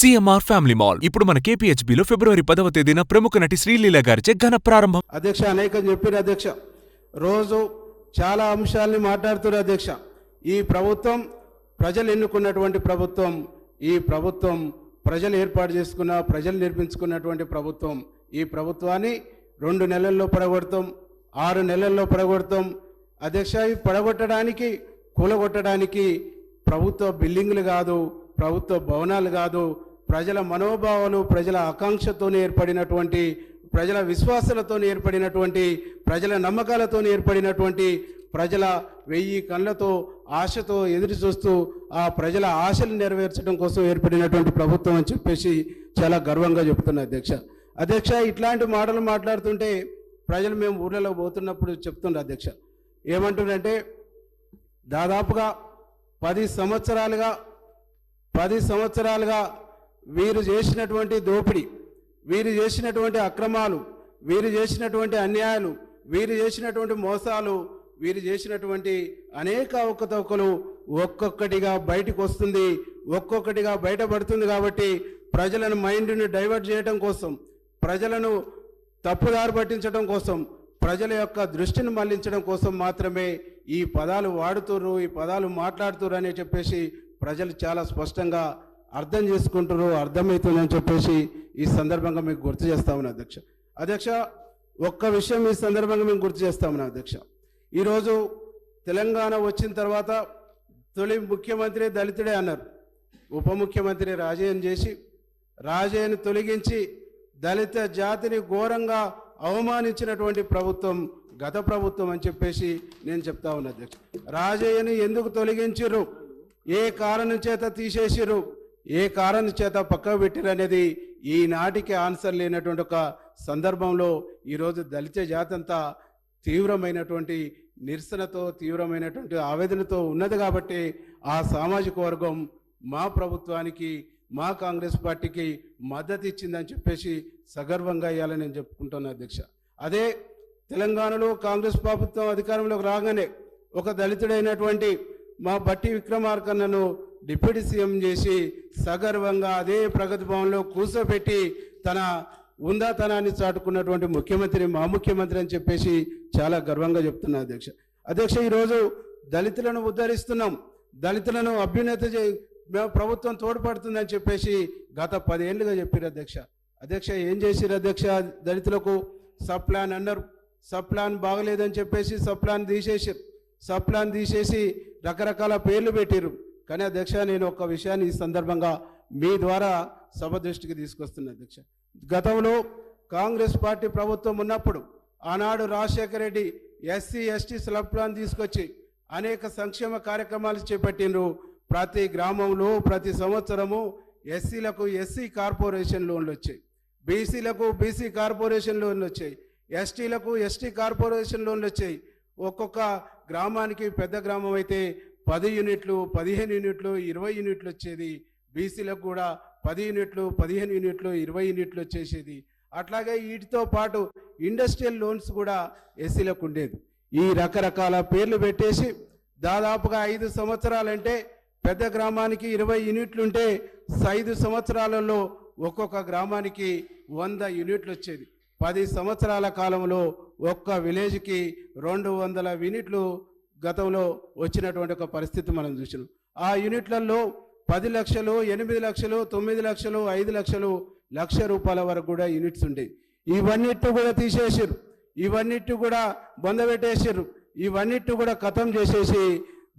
CMR family mall ఇప్పుడు మన కేపీహెచ్బీలో ఫిబ్రవరి 10వ తేదీన ప్రముఖ నటి శ్రీలీల గారిచే ఘన ప్రారంభం. అధ్యక్ష అనేకం చెప్పారు అధ్యక్ష. రోజు చాలా అంశాలని మాట్లాడుతున్నారు అధ్యక్ష. ఈ ప్రభుత్వం ప్రజలు ఎన్నుకున్నటువంటి ప్రభుత్వం. ఈ ప్రభుత్వం ప్రజలు ఏర్పాటు చేసుకున్న, ప్రజలు నిర్మించుకున్నటువంటి ప్రభుత్వం. ఈ ప్రభుత్వాన్ని 2 నెలల్లో పడగొడతాం, 6 నెలల్లో పడగొడతాం అధ్యక్ష. ఈ పడగొట్టడానికి, కూలగొట్టడానికి ప్రభుత్వ బిల్డింగ్లు కాదు, ప్రభుత్వ భవనాలు కాదు, ప్రజల మనోభావాలు, ప్రజల ఆకాంక్షతో ఏర్పడినటువంటి, ప్రజల విశ్వాసాలతో ఏర్పడినటువంటి, ప్రజల నమ్మకాలతో ఏర్పడినటువంటి, ప్రజల 1000 కళ్ళతో ఆశతో ఎదురు చూస్తూ ఆ ప్రజల ఆశలు నెరవేర్చడం కోసం ఏర్పడినటువంటి ప్రభుత్వం అని చెప్పేసి చాలా గర్వంగా చెప్తున్నా అధ్యక్ష. అధ్యక్ష ఇట్లాంటి మాటలు మాట్లాడుతుంటే ప్రజలు మేము ఊళ్ళలో పోతున్నప్పుడు చెప్తుండ్రు అధ్యక్ష. ఏమంటుండంటే దాదాపుగా 10 సంవత్సరాలుగా వీరు చేసినటువంటి దోపిడీ, వీరు చేసినటువంటి అక్రమాలు, వీరు చేసినటువంటి అన్యాయాలు, వీరు చేసినటువంటి మోసాలు, వీరు చేసినటువంటి అనేక అవకతవకలు ఒక్కొక్కటిగా బయటకు వస్తుంది, ఒక్కొక్కటిగా బయటపడుతుంది. కాబట్టి ప్రజలను మైండ్ని డైవర్ట్ చేయడం కోసం, ప్రజలను తప్పుదారి పట్టించడం కోసం, ప్రజల యొక్క దృష్టిని మళ్లించడం కోసం మాత్రమే ఈ పదాలు వాడుతుర్రు, ఈ పదాలు మాట్లాడుతుర్రు అని చెప్పేసి ప్రజలు చాలా స్పష్టంగా అర్థం చేసుకుంటారు, అర్థమవుతుందని చెప్పేసి ఈ సందర్భంగా మీకు గుర్తు చేస్తా ఉన్నా అధ్యక్ష. అధ్యక్ష ఒక్క విషయం ఈ సందర్భంగా మేము గుర్తు చేస్తా ఉన్నా అధ్యక్ష. ఈరోజు తెలంగాణ వచ్చిన తర్వాత తొలి ముఖ్యమంత్రి దళితుడే అన్నారు. ఉప ముఖ్యమంత్రి రాజయ్యను చేసి, రాజయ్యను తొలగించి దళిత జాతిని ఘోరంగా అవమానించినటువంటి ప్రభుత్వం గత ప్రభుత్వం అని చెప్పేసి నేను చెప్తా ఉన్నా అధ్యక్ష. రాజయ్యను ఎందుకు తొలగించారు, ఏ కారణం చేత తీసేసిరు, ఏ కారణం చేత పక్కకు పెట్టిరు అనేది ఈనాటికి ఆన్సర్ లేనటువంటి ఒక సందర్భంలో ఈరోజు దళిత జాతి అంతా తీవ్రమైనటువంటి నిరసనతో, తీవ్రమైనటువంటి ఆవేదనతో ఉన్నది. కాబట్టి ఆ సామాజిక వర్గం మా ప్రభుత్వానికి, మా కాంగ్రెస్ పార్టీకి మద్దతు ఇచ్చిందని చెప్పేసి సగర్వంగా ఇవ్వాలని నేను చెప్పుకుంటున్నాను అధ్యక్ష. అదే తెలంగాణలో కాంగ్రెస్ ప్రభుత్వం అధికారంలోకి రాగానే ఒక దళితుడైనటువంటి మా బట్టి విక్రమార్కన్నను డిప్యూటీ సీఎం చేసి సగర్వంగా అదే ప్రగతి భవన్లో కూర్చోబెట్టి తన ఉందాతనాన్ని చాటుకున్నటువంటి ముఖ్యమంత్రి మా ముఖ్యమంత్రి అని చెప్పేసి చాలా గర్వంగా చెప్తున్నా అధ్యక్ష. అధ్యక్ష ఈరోజు దళితులను ఉద్ధరిస్తున్నాం, దళితులను అభ్యున్నత మేము ప్రభుత్వం తోడ్పడుతుందని చెప్పేసి గత 10 ఏళ్ళుగా చెప్పారు అధ్యక్ష. అధ్యక్ష ఏం చేసిరు అధ్యక్ష? దళితులకు సబ్ ప్లాన్ అన్నారు, సబ్ ప్లాన్ బాగలేదని చెప్పేసి సబ్ ప్లాన్ తీసేసారు. సబ్ ప్లాన్ తీసేసి రకరకాల పేర్లు పెట్టారు. కానీ అధ్యక్ష నేను ఒక విషయాన్ని ఈ సందర్భంగా మీ ద్వారా సభ దృష్టికి తీసుకొస్తున్నా అధ్యక్ష. గతంలో కాంగ్రెస్ పార్టీ ప్రభుత్వం ఉన్నప్పుడు ఆనాడు Rajasekhara Reddy SC ST sub plan తీసుకొచ్చి అనేక సంక్షేమ కార్యక్రమాలు చేపట్టిండ్రు. ప్రతి గ్రామంలో ప్రతి సంవత్సరము ఎస్సీలకు ఎస్సీ కార్పొరేషన్ లోన్లు వచ్చాయి, బీసీలకు బీసీ కార్పొరేషన్ లోన్లు వచ్చాయి, ఎస్టీలకు ఎస్టీ కార్పొరేషన్ లోన్లు వచ్చాయి. ఒక్కొక్క గ్రామానికి పెద్ద గ్రామం అయితే 10 యూనిట్లు, 15 యూనిట్లు, 20 యూనిట్లు వచ్చేది. బీసీలకు కూడా 10 యూనిట్లు, 15 యూనిట్లు, 20 యూనిట్లు వచ్చేసేది. అట్లాగే వీటితో పాటు ఇండస్ట్రియల్ లోన్స్ కూడా ఎస్సీలకు ఉండేది. ఈ రకరకాల పేర్లు పెట్టేసి దాదాపుగా 5 సంవత్సరాలంటే పెద్ద గ్రామానికి 20 యూనిట్లు ఉంటే 5 సంవత్సరాలలో ఒక్కొక్క గ్రామానికి 100 యూనిట్లు వచ్చేది. 10 సంవత్సరాల కాలంలో ఒక్క విలేజ్కి 200 యూనిట్లు గతంలో వచ్చినటువంటి ఒక పరిస్థితి మనం చూసినాం. ఆ యూనిట్లలో 10 లక్షలు, 8 లక్షలు, 9 లక్షలు, 5 లక్షలు, ₹1,00,000 వరకు కూడా యూనిట్స్ ఉండేవి. ఇవన్నిటి కూడా తీసేసారు, ఇవన్నిటి కూడా బొందబెట్టేసారు, ఇవన్నిటి కూడా ఖతం చేసేసి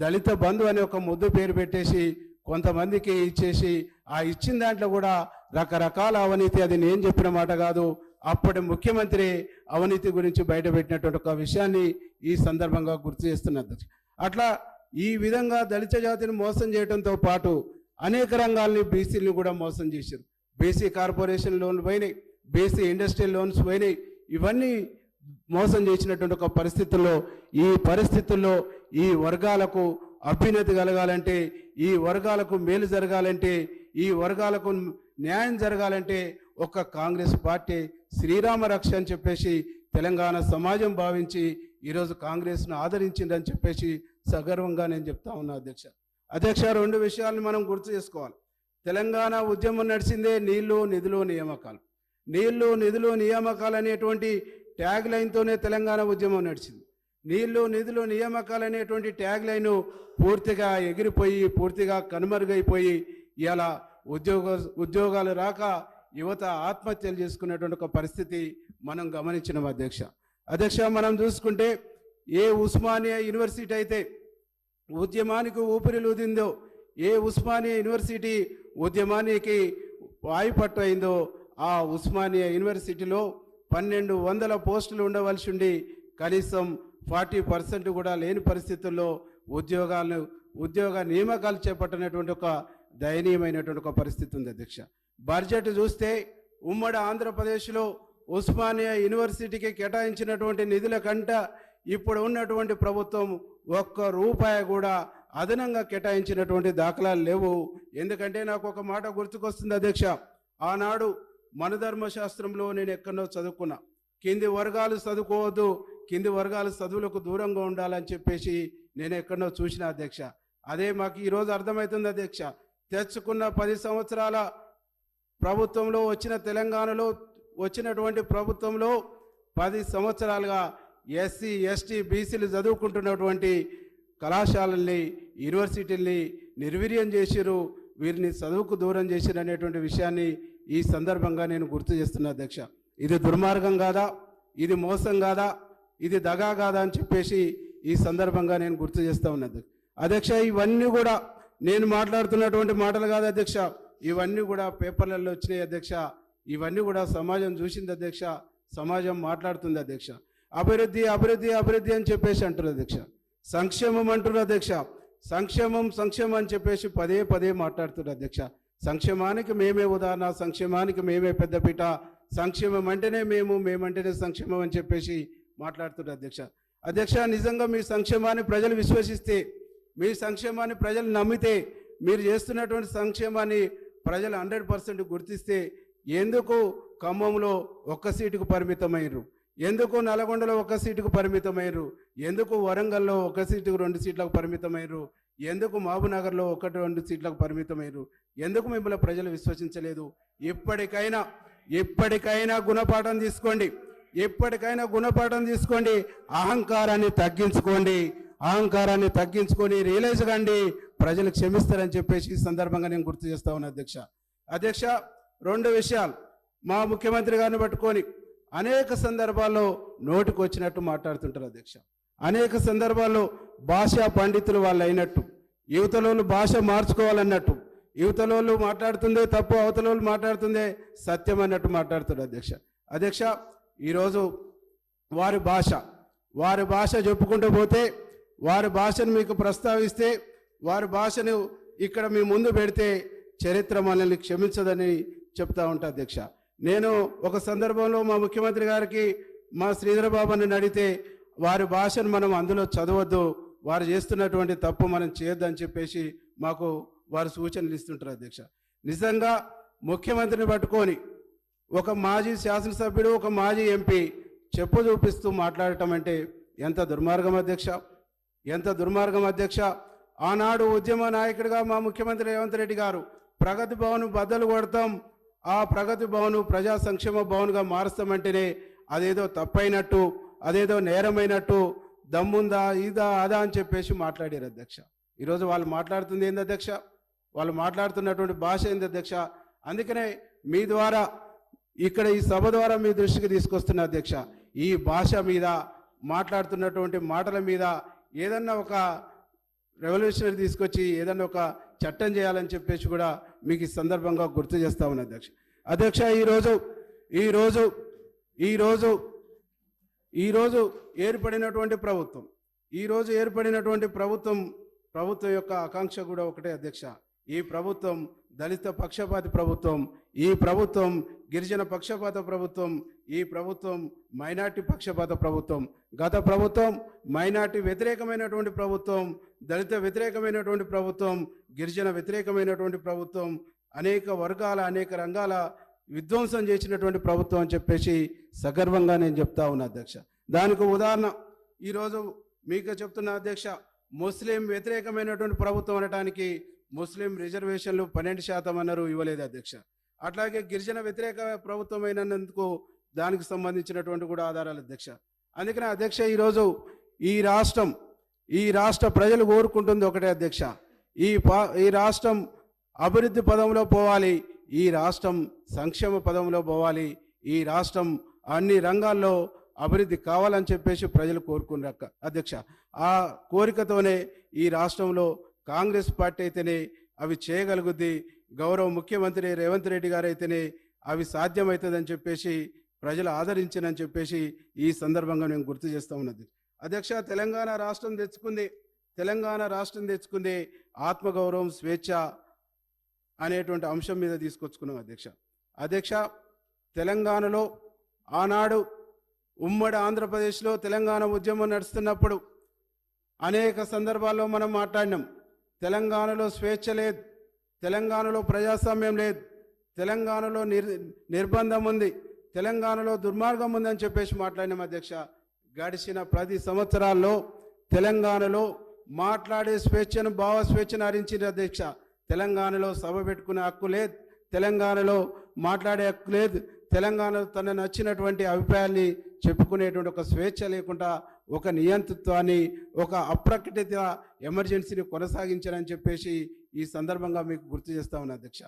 దళిత బంధు అనే ఒక ముద్దు పేరు పెట్టేసి కొంతమందికి ఇచ్చేసి ఆ ఇచ్చిన దాంట్లో కూడా రకరకాల అవినీతి, అది నేను చెప్పిన మాట కాదు, అప్పటి ముఖ్యమంత్రి అవినీతి గురించి బయటపెట్టినటువంటి ఒక విషయాన్ని ఈ సందర్భంగా గుర్తు చేస్తున్నారు. అట్లా ఈ విధంగా దళిత జాతిని మోసం చేయడంతో పాటు అనేక రంగాల్ని బీసీలను కూడా మోసం చేశారు. బీసీ కార్పొరేషన్ లోన్లు పోయినాయి, బీసీ ఇండస్ట్రియల్ లోన్స్ పోయినాయి. ఇవన్నీ మోసం చేసినటువంటి ఒక పరిస్థితుల్లో ఈ వర్గాలకు అభ్యున్నతి కలగాలంటే, ఈ వర్గాలకు మేలు జరగాలంటే, ఈ వర్గాలకు న్యాయం జరగాలంటే ఒక కాంగ్రెస్ పార్టీ శ్రీరామ రక్ష అని చెప్పేసి తెలంగాణ సమాజం భావించి ఈరోజు కాంగ్రెస్ను ఆదరించిందని చెప్పేసి సగర్వంగా నేను చెప్తా ఉన్నా అధ్యక్ష. 2 విషయాలను మనం గుర్తు చేసుకోవాలి. తెలంగాణ ఉద్యమం నడిచిందే నీళ్లు నిధులు నియామకాలు. నీళ్లు నిధులు నియామకాలు అనేటువంటి ట్యాగ్ లైన్తోనే తెలంగాణ ఉద్యమం నడిచింది. నీళ్లు నిధులు నియామకాలు అనేటువంటి ట్యాగ్ లైన్ పూర్తిగా ఎగిరిపోయి పూర్తిగా కనుమరుగైపోయి ఇలా ఉద్యోగాలు రాక యువత ఆత్మహత్యలు చేసుకునేటువంటి ఒక పరిస్థితి మనం గమనించినాం అధ్యక్ష. మనం చూసుకుంటే ఏ ఉస్మానియా యూనివర్సిటీ అయితే ఉద్యమానికి ఊపిరిలూదిందో, ఏ ఉస్మానియా యూనివర్సిటీ ఉద్యమానికి వాయుపట్టు అయిందో, ఆ ఉస్మానియా యూనివర్సిటీలో 1200 పోస్టులు ఉండవలసి ఉండి కనీసం 40% కూడా లేని పరిస్థితుల్లో ఉద్యోగ నియామకాలు చేపట్టినటువంటి ఒక దయనీయమైనటువంటి ఒక పరిస్థితి ఉంది అధ్యక్ష. బడ్జెట్ చూస్తే ఉమ్మడి ఆంధ్రప్రదేశ్లో ఉస్మానియా యూనివర్సిటీకి కేటాయించినటువంటి నిధుల కంట ఇప్పుడు ఉన్నటువంటి ప్రభుత్వం ₹1 కూడా అదనంగా కేటాయించినటువంటి దాఖలాలు లేవు. ఎందుకంటే నాకు ఒక మాట గుర్తుకొస్తుంది అధ్యక్ష. ఆనాడు మనధర్మశాస్త్రంలో నేను ఎక్కడో చదువుకున్నా, కింది వర్గాలు చదువుకోవద్దు, కింది వర్గాలు చదువులకు దూరంగా ఉండాలని చెప్పేసి నేను ఎక్కడో చూసిన అధ్యక్ష. అదే మాకు ఈరోజు అర్థమవుతుంది అధ్యక్ష. తెచ్చుకున్న 10 సంవత్సరాల ప్రభుత్వంలో తెలంగాణలో వచ్చినటువంటి ప్రభుత్వంలో 10 సంవత్సరాలుగా ఎస్సీ ఎస్టీ బీసీలు చదువుకుంటున్నటువంటి కళాశాలల్ని యూనివర్సిటీల్ని నిర్వీర్యం చేసిరు, వీరిని చదువుకు దూరం చేసిరు అనేటువంటి విషయాన్ని ఈ సందర్భంగా నేను గుర్తు చేస్తున్నా అధ్యక్ష. ఇది దుర్మార్గం కాదా, ఇది మోసం కాదా, ఇది దగా కాదా అని చెప్పేసి ఈ సందర్భంగా నేను గుర్తు చేస్తూ ఉన్నది అధ్యక్ష. ఇవన్నీ కూడా నేను మాట్లాడుతున్నటువంటి మాటలు కాదు అధ్యక్ష, ఇవన్నీ కూడా పేపర్లలో వచ్చినాయి అధ్యక్ష. ఇవన్నీ కూడా సమాజం చూసింది అధ్యక్ష, సమాజం మాట్లాడుతుంది అధ్యక్ష. అభివృద్ధి అభివృద్ధి అభివృద్ధి అని చెప్పేసి అంటారు అధ్యక్ష. సంక్షేమం అంటారు అధ్యక్ష. సంక్షేమం సంక్షేమం అని చెప్పేసి పదే మాట్లాడుతున్నారు అధ్యక్ష. సంక్షేమానికి మేమే ఉదాహరణ, సంక్షేమానికి మేమే పెద్దపీట, సంక్షేమం అంటేనే మేమంటేనే సంక్షేమం అని చెప్పేసి మాట్లాడుతున్నారు అధ్యక్ష. నిజంగా మీ సంక్షేమాన్ని ప్రజలు విశ్వసిస్తే, మీ సంక్షేమాన్ని ప్రజలు నమ్మితే, మీరు చేస్తున్నటువంటి సంక్షేమాన్ని ప్రజలు 100% గుర్తిస్తే ఎందుకు ఖమ్మంలో 1 సీటుకు పరిమితమయ్యారు, ఎందుకు నల్గొండలో 1 సీటుకు పరిమితమయ్యారు, ఎందుకు వరంగల్లో 1 సీటుకు 2 సీట్లకు పరిమితమయ్యారు, ఎందుకు మహబూబ్నగర్లో 1-2 సీట్లకు పరిమితమయ్యారు, ఎందుకు మిమ్మల్ని ప్రజలు విశ్వసించలేదు? ఇప్పటికైనా గుణపాఠం తీసుకోండి, ఎప్పటికైనా గుణపాఠం తీసుకోండి. అహంకారాన్ని తగ్గించుకొని రియలైజ్ కండి, ప్రజలు క్షమిస్తారని చెప్పేసి ఈ సందర్భంగా నేను గుర్తు చేస్తా ఉన్నా అధ్యక్ష. 2 విషయాలు మా ముఖ్యమంత్రి గారిని పట్టుకొని అనేక సందర్భాల్లో నోటికి వచ్చినట్టు మాట్లాడుతుంటారు అధ్యక్ష. అనేక సందర్భాల్లో భాషా పండితులు వాళ్ళు అయినట్టు, యువతలోళ్ళు భాష మార్చుకోవాలన్నట్టు, యువతలోళ్ళు మాట్లాడుతుందే తప్పు, అవతలోళ్ళు మాట్లాడుతుందే సత్యం అన్నట్టు మాట్లాడుతారు అధ్యక్ష. ఈరోజు వారి భాష చెప్పుకుంటూ పోతే, వారి భాషను మీకు ప్రస్తావిస్తే, వారి భాషను ఇక్కడ మీ ముందు పెడితే చరిత్ర మనల్ని క్షమించదని చెప్తా ఉంటా అధ్యక్ష. నేను ఒక సందర్భంలో మా ముఖ్యమంత్రి గారికి మా శ్రీధర బాబుని అడిగితే, వారి భాషను మనం అందులో చదవద్దు, వారు చేస్తున్నటువంటి తప్పు మనం చేయొద్దని చెప్పేసి మాకు వారు సూచనలు ఇస్తుంటారు అధ్యక్ష. నిజంగా ముఖ్యమంత్రిని పట్టుకొని ఒక మాజీ శాసనసభ్యుడు, ఒక మాజీ ఎంపీ చెప్పు చూపిస్తూ మాట్లాడటం అంటే ఎంత దుర్మార్గం అధ్యక్ష. ఆనాడు ఉద్యమ నాయకుడిగా మా ముఖ్యమంత్రి రేవంత్ రెడ్డి గారు ప్రగతి భవన్ బద్దలు కొడతాం, ఆ ప్రగతి భవన్ ప్రజా సంక్షేమ భవన్గా మారుస్తామంటేనే అదేదో తప్పైనట్టు, అదేదో నేరమైనట్టు, దమ్ముందా ఇదా అదా అని చెప్పేసి మాట్లాడారు అధ్యక్ష. ఈరోజు వాళ్ళు మాట్లాడుతుంది ఏంది అధ్యక్ష, వాళ్ళు మాట్లాడుతున్నటువంటి భాష ఏంది అధ్యక్ష. అందుకనే మీ ద్వారా ఇక్కడ ఈ సభ ద్వారా మీ దృష్టికి తీసుకొస్తున్న అధ్యక్ష, ఈ భాష మీద మాట్లాడుతున్నటువంటి మాటల మీద ఏదన్నా ఒక రెవల్యూషనరీ తీసుకొచ్చి ఏదన్నా ఒక చట్టం చేయాలని చెప్పేసి కూడా మీకు ఈ సందర్భంగా గుర్తు చేస్తా ఉన్నా అధ్యక్ష. ఈరోజు ఏర్పడినటువంటి ప్రభుత్వం యొక్క ఆకాంక్ష కూడా ఒకటే అధ్యక్ష. ఈ ప్రభుత్వం దళిత పక్షపాతి ప్రభుత్వం, ఈ ప్రభుత్వం గిరిజన పక్షపాత ప్రభుత్వం, ఈ ప్రభుత్వం మైనార్టీ పక్షపాత ప్రభుత్వం. గత ప్రభుత్వం మైనార్టీ వ్యతిరేకమైనటువంటి ప్రభుత్వం, దళిత వ్యతిరేకమైనటువంటి ప్రభుత్వం, గిరిజన వ్యతిరేకమైనటువంటి ప్రభుత్వం, అనేక వర్గాల అనేక రంగాల విధ్వంసం చేసినటువంటి ప్రభుత్వం అని చెప్పేసి సగర్వంగా నేను చెప్తా ఉన్నా అధ్యక్ష. దానికి ఉదాహరణ ఈరోజు మీకు చెప్తున్న అధ్యక్ష, ముస్లిం వ్యతిరేకమైనటువంటి ప్రభుత్వం అనడానికి ముస్లిం రిజర్వేషన్లు 12% అన్నారు, ఇవ్వలేదు అధ్యక్ష. అట్లాగే గిరిజన వ్యతిరేక ప్రభుత్వం అయినందుకు దానికి సంబంధించినటువంటి కూడా ఆధారాలు అధ్యక్ష. అందుకనే అధ్యక్ష ఈరోజు ఈ రాష్ట్ర ప్రజలు కోరుకుంటుంది ఒకటే అధ్యక్ష, ఈ రాష్ట్రం అభివృద్ధి పదంలో పోవాలి, ఈ రాష్ట్రం సంక్షేమ పదంలో పోవాలి, ఈ రాష్ట్రం అన్ని రంగాల్లో అభివృద్ధి కావాలని చెప్పేసి ప్రజలు కోరుకున్నారు అధ్యక్ష. ఆ కోరికతోనే ఈ రాష్ట్రంలో కాంగ్రెస్ పార్టీ అయితేనే అవి చేయగలుగుద్ది, గౌరవ ముఖ్యమంత్రి రేవంత్ రెడ్డి గారు అయితేనే అవి సాధ్యమవుతుందని చెప్పేసి ప్రజలు ఆదరించినని చెప్పేసి ఈ సందర్భంగా నేను గుర్తు చేస్తూ ఉన్నది అధ్యక్ష. తెలంగాణ రాష్ట్రం తెచ్చుకుంది ఆత్మగౌరవం, స్వేచ్ఛ అనేటువంటి అంశం మీద తీసుకొచ్చుకున్నాం అధ్యక్ష. తెలంగాణలో ఆనాడు ఉమ్మడి ఆంధ్రప్రదేశ్లో తెలంగాణ ఉద్యమం నడుస్తున్నప్పుడు అనేక సందర్భాల్లో మనం మాట్లాడినాం. తెలంగాణలో స్వేచ్ఛ లేదు, తెలంగాణలో ప్రజాస్వామ్యం లేదు, తెలంగాణలో నిర్బంధం ఉంది, తెలంగాణలో దుర్మార్గం ఉందని చెప్పేసి మాట్లాడినాం అధ్యక్ష. గడిచిన 10 సంవత్సరాల్లో తెలంగాణలో మాట్లాడే స్వేచ్ఛను, భావ స్వేచ్ఛను హరించింది అధ్యక్ష. తెలంగాణలో సభ పెట్టుకునే హక్కు లేదు, తెలంగాణలో మాట్లాడే హక్కు లేదు, తెలంగాణలో తన నచ్చినటువంటి అభిప్రాయాల్ని చెప్పుకునేటువంటి ఒక స్వేచ్ఛ లేకుండా ఒక నియంతృత్వాన్ని, ఒక అప్రకటిత ఎమర్జెన్సీని కొనసాగించారని చెప్పేసి ఈ సందర్భంగా మీకు గుర్తు చేస్తా ఉన్నా అధ్యక్ష.